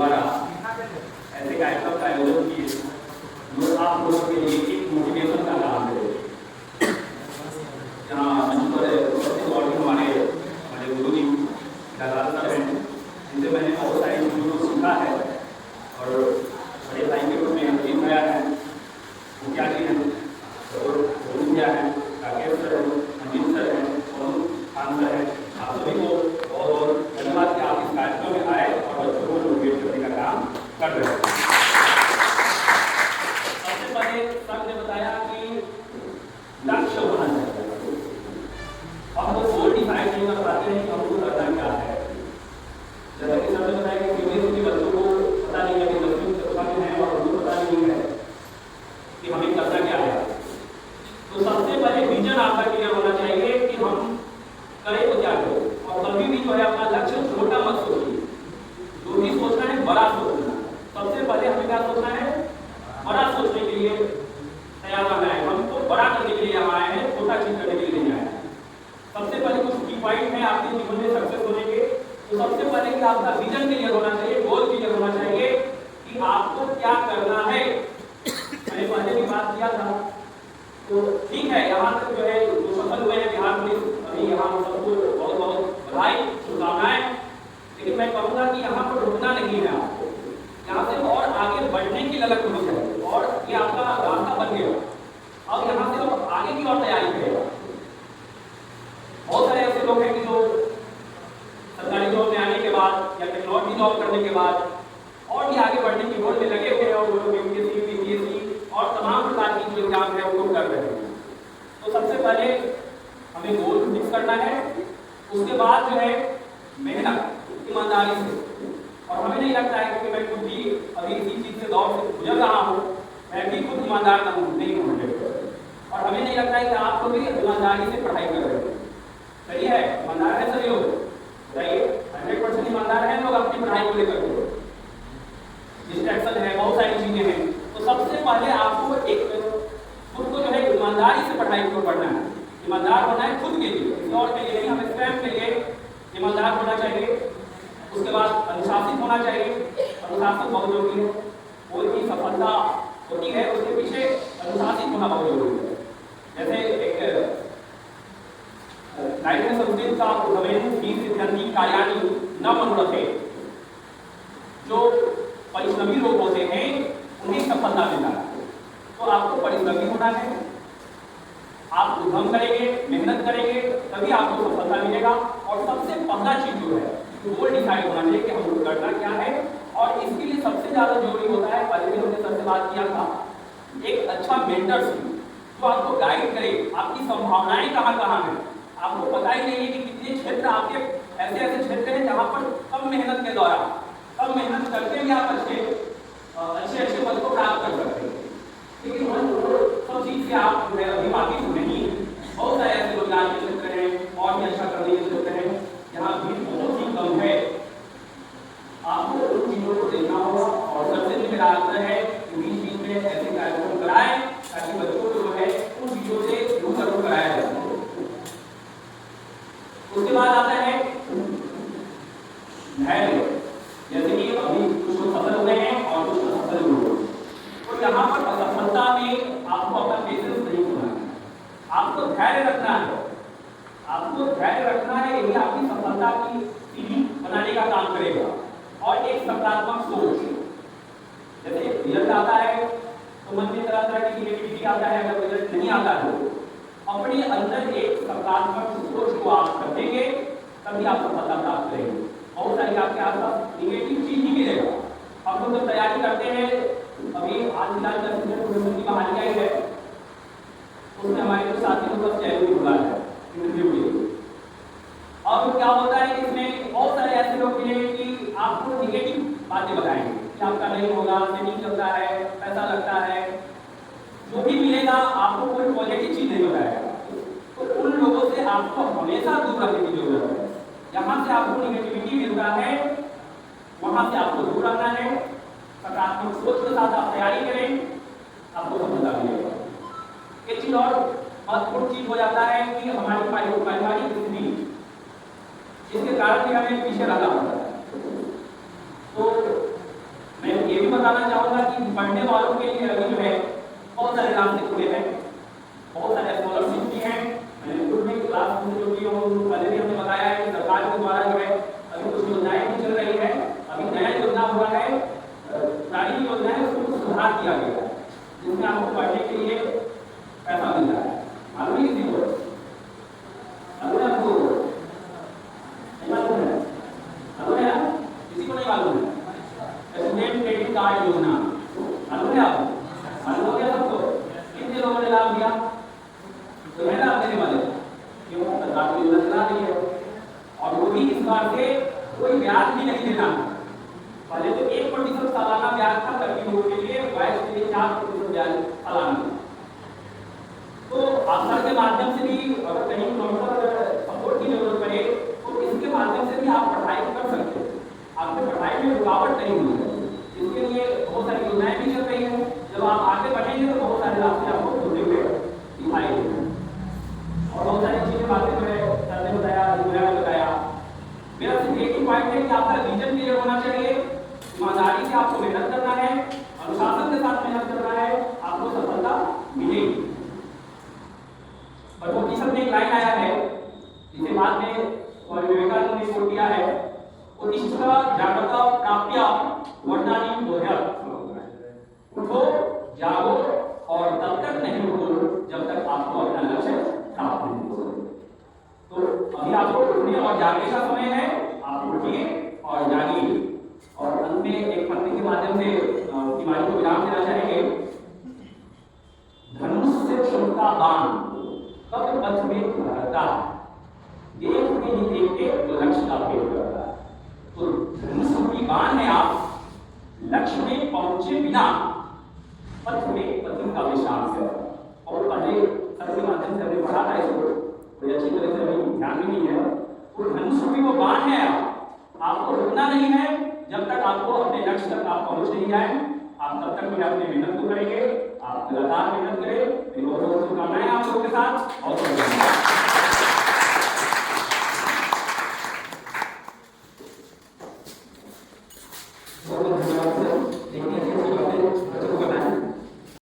द्वारा ऐसे कार्यक्रम का आयोजन किए जो आप लोगों के लिए एक मोटिवेशन का काम है। यहाँ मंच पर हमारे गुरु जी दादा सर हैं, जिनसे मैंने बहुत सारी चीज़ों को सीखा है और बड़े भाई के रूप में जीत गया है। मुखिया जी हैं और मुखिया हैं, राकेश सर हैं, अजीत सर हैं, सोनू खान सर हैं। आप सभी को बहुत बहुत धन्यवाद कि आप इस कार्यक्रम में आए और बच्चों को मोटिवेट करने का काम कर रहे हैं। सबसे पहले सर ने बताया कि लक्ष्य होना चाहिए। हम लोग गोल डिसाइड नहीं कर पाते हैं कि हमको करना क्या है। जैसा कि सर ने बताया कि यूनिवर्सिटी बच्चों को पता नहीं है कि 10वीं कक्षा में है और उनको पता नहीं है कि हमें करना क्या है। तो सबसे पहले विजन आपका क्लियर होना चाहिए कि हम करें तो क्या करें। और कभी भी जो है अपना लक्ष्य छोटा मत सोचिए, जो भी सोचना है बड़ा सोचना। सबसे पहले हमें क्या सोचना है, बड़ा सोचने के लिए तैयार रहना है। हमको बड़ा करने के लिए यहाँ आए हैं, छोटा चीज करने के लिए नहीं आए हैं। सबसे पहले कुछ की पॉइंट है आपके जीवन में सक्सेस होने के। तो सबसे पहले कि आपका विजन क्लियर होना चाहिए, गोल क्लियर होना चाहिए कि आपको क्या करना है। मैंने पहले भी बात किया था। तो ठीक है, यहाँ तक जो है जो सफल हुए हैं बिहार पुलिस, अभी यहाँ सबको बहुत बहुत बधाई, शुभकामनाएं। लेकिन मैं कहूँगा कि यहाँ पर रुकना नहीं है, आपको यहाँ से और आगे बढ़ने की लगन होनी चाहिए। और ये आपका रास्ता बन गया, अब यहाँ से आप आगे की ओर तैयारी करेगा। बहुत सारे ऐसे लोग हैं कि जो सरकारी जॉब में आने के बाद या टेक्नोलॉजी जॉब करने के बाद और भी आगे बढ़ने की होड़ में लगे हुए हैं और वो लोग यूपीएससी, बीपीएससी और तमाम प्रकार की जो एग्जाम है वो कर रहे हैं। तो सबसे पहले हमें गोल फिक्स करना है, उसके बाद जो है मेहनत ईमानदारी से। और हमें नहीं लगता है कि मैं खुद भी अभी इसी चीज से दौर से गुजर रहा हूँ, मैं भी खुद ईमानदार नहीं हूँ। और हमें नहीं लगता है कि आप लोग भी ईमानदारी से पढ़ाई कर रहे हैं। सही है, ईमानदार है सभी लोग, बताइए 100% ईमानदार है लोग अपनी पढ़ाई को लेकर के। डिस्ट्रैक्शन है, बहुत सारी चीजें हैं। तो सबसे पहले आपको एक खुद को जो है ईमानदारी से पढ़ाई को पढ़ना है। ईमानदार होना है खुद के लिए, किसी और के लिए नहीं, हमें स्वयं के लिए ईमानदार होना चाहिए। उसके बाद अनुशासित होना चाहिए। अनुशासन बहुत जरूरी है। कोई भी सफलता होती है उसके पीछे अनुशासित होना बहुत जरूरी है। जैसे एक नाइट्रेस संस्कृत का उद्भवेन ही सिद्धांति कार्याणि न मनोरथे, जो परिश्रमी लोग होते हैं उन्हें सफलता मिलता है। तो आपको परिश्रमी होना है, आप उद्यम करेंगे, मेहनत करेंगे, तभी आपको सफलता मिलेगा। और सबसे पहला चीज जो है गोल डिसाइड होना चाहिए कि हमको करना क्या है। और इसके लिए सबसे ज्यादा जरूरी होता है, पहले भी हमने सबसे बात किया था, एक अच्छा मेंटरशिप जो आपको गाइड करे, आपकी संभावनाएं कहाँ कहाँ हैं। आपको पता ही नहीं है कि कितने क्षेत्र आपके ऐसे ऐसे क्षेत्र हैं जहाँ पर कम मेहनत के द्वारा, कम मेहनत करके भी आप अच्छे पद को प्राप्त कर सकते हैं। लेकिन सब चीज से आप अभी वाकिफ नहीं। बहुत सारे ऐसे रोजगार के क्षेत्र हैं और भी अच्छा करने के क्षेत्र हैं जहाँ भीड़ बहुत ही कम है। आपको उन चीजों को देखना होगा। और सबसे मेरा आग्रह है कि बीच बीच में ऐसे कार्यक्रम कराएं ताकि बच्चों को जो है उन चीजों से रूबरू कराया जाए। उसके बाद आता है धैर्य। जैसे कि अभी कुछ लोग सफल हुए हैं और कुछ असफल हुए हैं। तो यहाँ पर असफलता में आपको अपना पेशेंस नहीं होना है, आपको धैर्य रखना है। आपको धैर्य रखना है, यही आपकी सफलता की सीढ़ी बनाने का काम करेगा। और एक सकारात्मक सोच, जैसे रिजल्ट आता है तो मन में तरह तरह की नेगेटिविटी आता है। अगर रिजल्ट नहीं आता है तो अपने अंदर एक सकारात्मक सोच को आप रखेंगे, तभी आप सफलता प्राप्त करेंगे। बहुत सारी आपके आसपास निगेटिव चीज ही मिलेगा। हम लोग जब तैयारी करते हैं, अभी आज फिलहाल की बहाली आई है, उसमें हमारे जो साथी लोग सब चैलेंज हुआ है इंटरव्यू के लिए। अब क्या होता है कि इसमें बहुत सारे ऐसे लोग मिलेंगे कि आपको निगेटिव बातें बताएंगे कि आपका नहीं होगा, नहीं चलता है, पैसा लगता है। जो भी मिलेगा आपको कोई पॉजिटिव चीज नहीं बताएगा। तो उन लोगों से आपको हमेशा दूर रहने की जरूरत है। जहां से आपको निगेटिविटी मिलता है वहां से आपको दूर रहना है। सकारात्मक सोच के साथ आप तैयारी करें, आपको सफलता मिलेगा। एक चीज और महत्वपूर्ण चीज हो जाता है कि हमारी पारिवारिक स्थिति, जिसके कारण भी हमें पीछे रहना पड़ता है। तो बताना चाहूंगा कि पढ़ने वालों के लिए अभी जो है बहुत सारे रास्ते खुले हैं, बहुत सारे स्कॉलरशिप भी हैं। मैंने खुद में क्लास में जो भी पहले भी हमने बताया है कि सरकार के द्वारा जो है अभी कुछ योजनाएं भी चल रही है। अभी नया योजना हुआ है, सारी योजनाएं उसको सुधार किया गया है, जिसमें आपको पढ़ने के लिए पैसा मिल रहा है। मालूम है किसी को? मालूम है आपको? नहीं मालूम है? मालूम है ना? किसी को नहीं मालूम है? स्टूडेंट क्रेडिट कार्ड योजना मालूम है आपको? मालूम हो गया सबको? कितने लोगों ने लाभ लिया? तो है लाभ देने वाले? क्यों? सरकार की योजना चला रही है और वो भी इस बार से कोई ब्याज भी नहीं देना। पहले तो 1% सालाना ब्याज था लड़की लोगों के लिए, 22 के लिए 4% ब्याज सालाना। तो आधार के माध्यम से भी अगर कहीं सपोर्ट की जरूरत पड़े तो इसके माध्यम से भी आप पढ़ाई कर सकते हैं, आपके पढ़ाई में रुकावट नहीं होगी। इसके लिए बहुत सारी योजनाएं भी चल रही है। जब आप आगे बढ़ेंगे तो बहुत सारे रास्ते आपको खुलते हुए दिखाई देंगे और बहुत सारी चीजें बातें जो है सर ने बताया, ने बताया। मेरा सिर्फ एक ही पॉइंट है कि आपका विजन क्लियर होना चाहिए, ईमानदारी से आपको मेहनत करना है, अनुशासन के साथ मेहनत करना है, आपको सफलता मिलेगी। और वो किस्म में एक लाइन आया है जिसे बाद में स्वामी विवेकानंद ने कोट किया है, उत्तिष्ठ जागृता प्राप्य वर्णानि बोध्यत्। उठो जागो और तब तक नहीं उठो जब तक आपको अपना लक्ष्य प्राप्त नहीं हो। तो अभी आपको उठने और जागने का समय है, आप उठिए और जागिए। और अंत में एक पंक्ति के माध्यम से तिवारी को विराम देना चाहेंगे। धनुष से चलता बाण कब पथ में रहता है, देखते ही देखते तो लक्ष्य का भेद करता है। तो धनुष की बाण है, आप लक्ष्य में पहुंचे बिना पथ में पति का विश्राम है। और पहले सर के माध्यम से हमने पढ़ा था इसको, कोई अच्छी तरह से अभी ध्यान भी नहीं है। तो धनुष की वो बाण है, आपको रुकना नहीं है जब तक आपको अपने लक्ष्य तक आप पहुंच नहीं जाए। आप तब तक अपनी मेहनत को करेंगे, आप लगातार मेहनत करें। बहुत बहुत शुभकामनाएं।